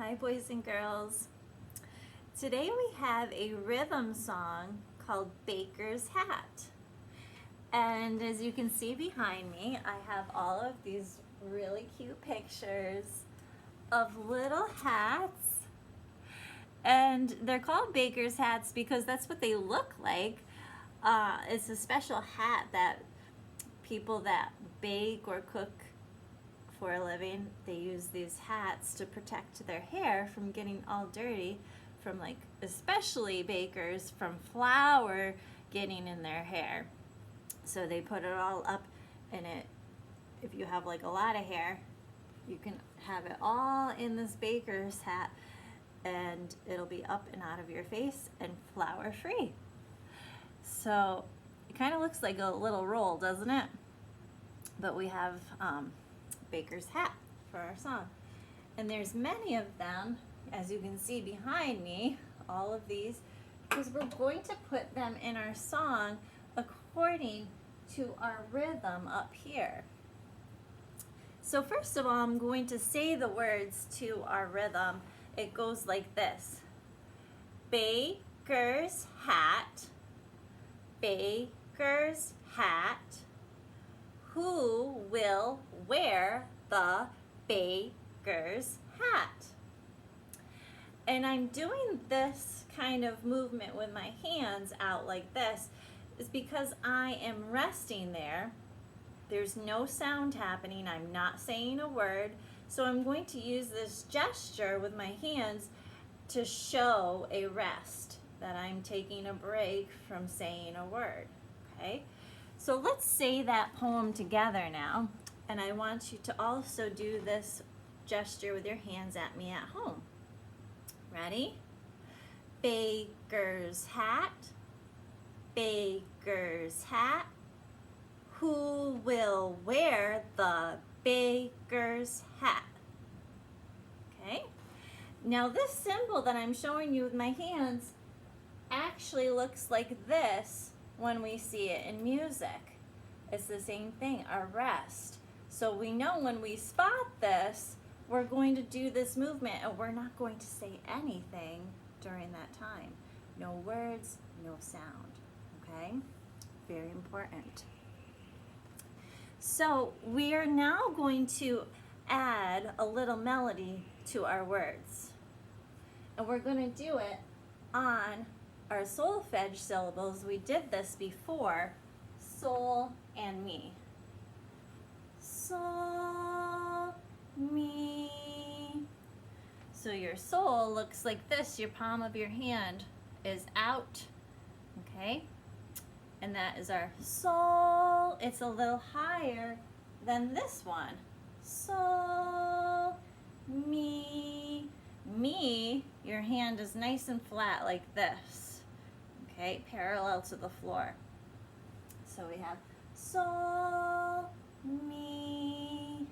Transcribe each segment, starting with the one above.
Hi boys and girls. Today we have a rhythm song called Baker's Hat. And as you can see behind me, I have all of these really cute pictures of little hats. And they're called Baker's hats because that's what they look like. It's a special hat that people that bake or cook for a living, they use these hats to protect their hair from getting all dirty from, like, especially bakers, from flour getting in their hair. So they put it all up in it. If you have like a lot of hair, you can have it all in this baker's hat and it'll be up and out of your face and flour free. So it kind of looks like a little roll, doesn't it? But we have Baker's hat for our song, and there's many of them, as you can see behind me, all of these, because we're going to put them in our song according to our rhythm up here. So first of all, I'm going to say the words to our rhythm. It goes like this: Baker's hat, Baker's hat. Who will wear the baker's hat? And I'm doing this kind of movement with my hands out like this is because I am resting there. There's no sound happening. I'm not saying a word. So I'm going to use this gesture with my hands to show a rest, that I'm taking a break from saying a word, okay? So let's say that poem together now, and I want you to also do this gesture with your hands at me at home. Ready? Baker's hat, baker's hat. Who will wear the baker's hat? Okay? Now this symbol that I'm showing you with my hands actually looks like this when we see it in music. It's the same thing, a rest. So we know when we spot this, we're going to do this movement and we're not going to say anything during that time. No words, no sound, okay? Very important. So we are now going to add a little melody to our words. And we're going to do it on our solfege syllables. We did this before, sol and mi. Sol, mi. So your sol looks like this. Your palm of your hand is out, okay? And that is our sol. It's a little higher than this one. Sol, mi. Mi, your hand is nice and flat like this. Okay, parallel to the floor. So we have sol, mi.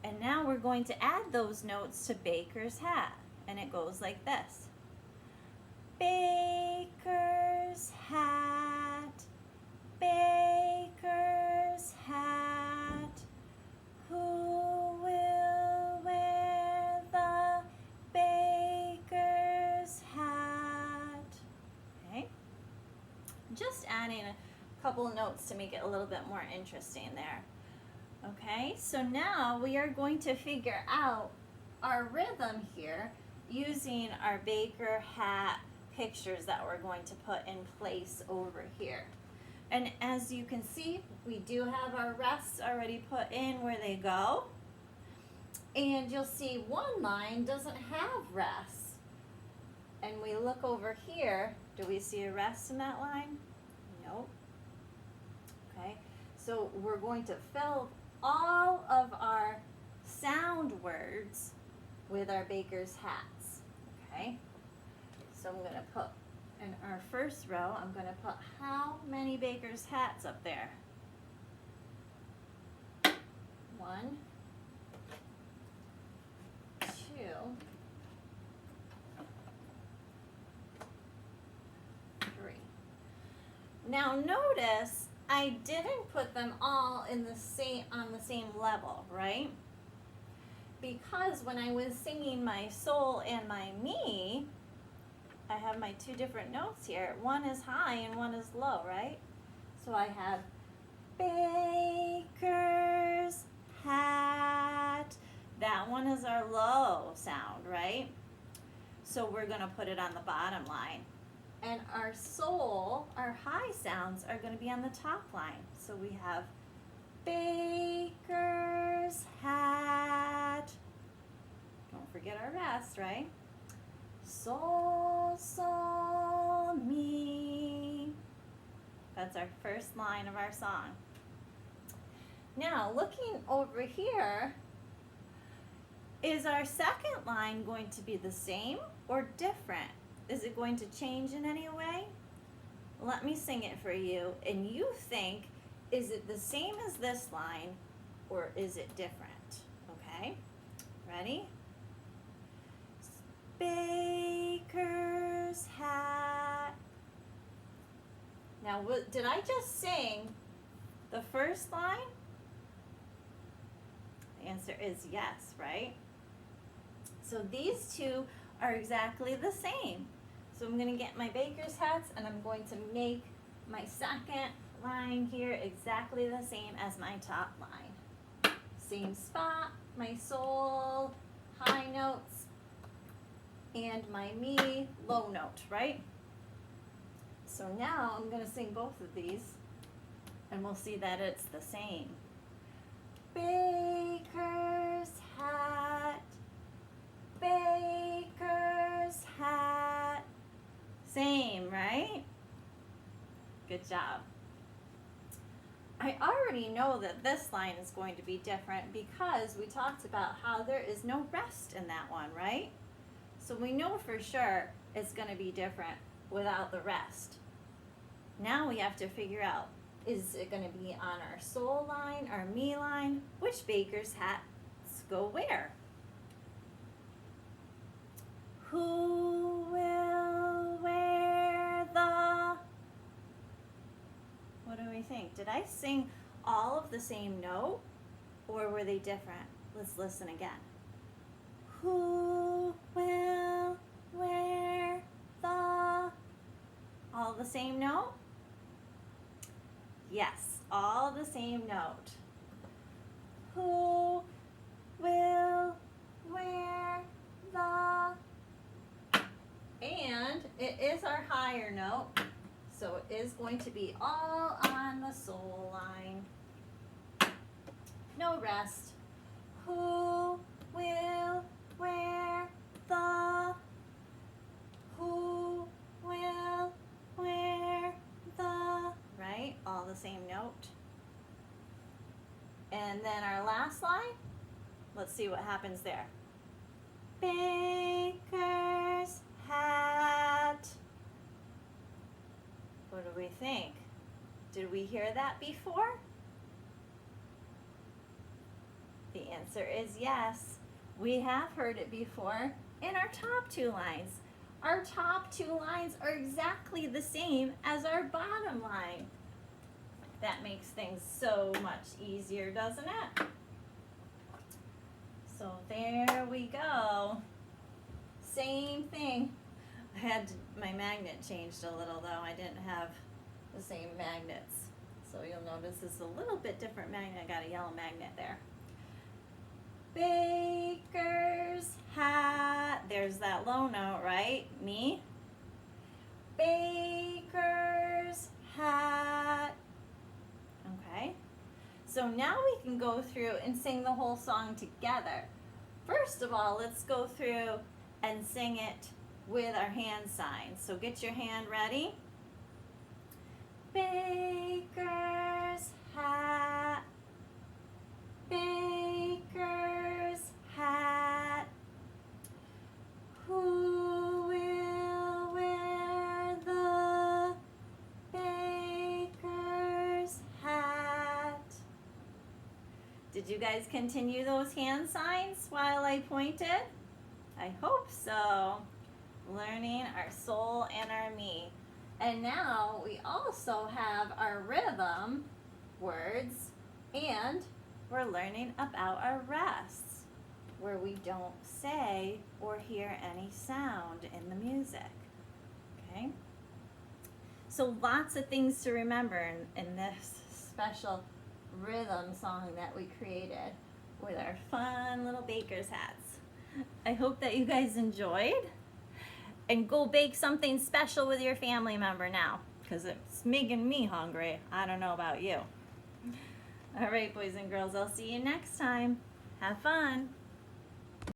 And now we're going to add those notes to Baker's hat. And it goes like this. Baker's hat, Baker's hat. Who will wear the baker's hat? Okay, just adding a couple notes to make it a little bit more interesting there. Okay, so now we are going to figure out our rhythm here using our baker hat pictures that we're going to put in place over here. And as you can see, we do have our rests already put in where they go. And you'll see one line doesn't have rests. And we look over here, do we see a rest in that line? Nope. Okay, so we're going to fill all of our sound words with our baker's hats, okay? So I'm gonna put, in our first row, I'm gonna put how many baker's hats up there? 1, 2, 3. Now notice I didn't put them all in the same, on the same level, right? because when I was singing my sol and my mi, I have my two different notes here. One is high and one is low, right? So I have baker's hat. That one is our low sound, right? So we're going to put it on the bottom line. And our sol, our high sounds, are going to be on the top line. So we have baker's hat. Don't forget our rest, right? Sol, sol, mi. That's our first line of our song. Now, looking over here, is our second line going to be the same or different? Is it going to change in any way? Let me sing it for you, and you think, is it the same as this line or is it different? Okay, ready? Baker's hat. Now, did I just sing the first line? The answer is yes, right? So these two are exactly the same. So I'm going to get my baker's hats and I'm going to make my second line here exactly the same as my top line. Same spot, my sol, high notes, and my mi, low note, right? So now I'm going to sing both of these and we'll see that it's the same. Baker's hat, baker's hat. Same, right? Good job. I already know that this line is going to be different because we talked about how there is no rest in that one, right? So we know for sure it's going to be different without the rest. Now we have to figure out, is it going to be on our sol line, our mi line? Which baker's hats go where? Who will wear the... What do we think? Did I sing all of the same note or were they different? Let's listen again. Who will wear the... All the same note? Yes, all the same note. Who will wear the... And it is our higher note, so it is going to be all on the sol line. No rest. Who will wear the... Who will wear the... Right? All the same note. And then our last line, let's see what happens there. Baker's hat. What do we think? Did we hear that before? The answer is yes. We have heard it before in our top two lines. Our top two lines are exactly the same as our bottom line. That makes things so much easier, doesn't it? So there we go. Same thing. I had my magnet changed a little though. I didn't have the same magnets. So you'll notice this is a little bit different magnet. I got a yellow magnet there. Baker's hat. There's that low note, right? Mi. Baker's hat. Okay. So now we can go through and sing the whole song together. First of all, let's go through and sing it with our hand signs. So get your hand ready. Baker's hat. Baker's hat. Who will wear the baker's hat? Did you guys continue those hand signs while I pointed? I hope so. Learning our sol and our mi. And now we also have our rhythm words and we're learning about our rests. where we don't say or hear any sound in the music. Okay? So lots of things to remember in this special rhythm song that we created with our fun little baker's hats. I hope that you guys enjoyed, and go bake something special with your family member now, because it's making me hungry. I don't know about you. All right, boys and girls, I'll see you next time. Have fun.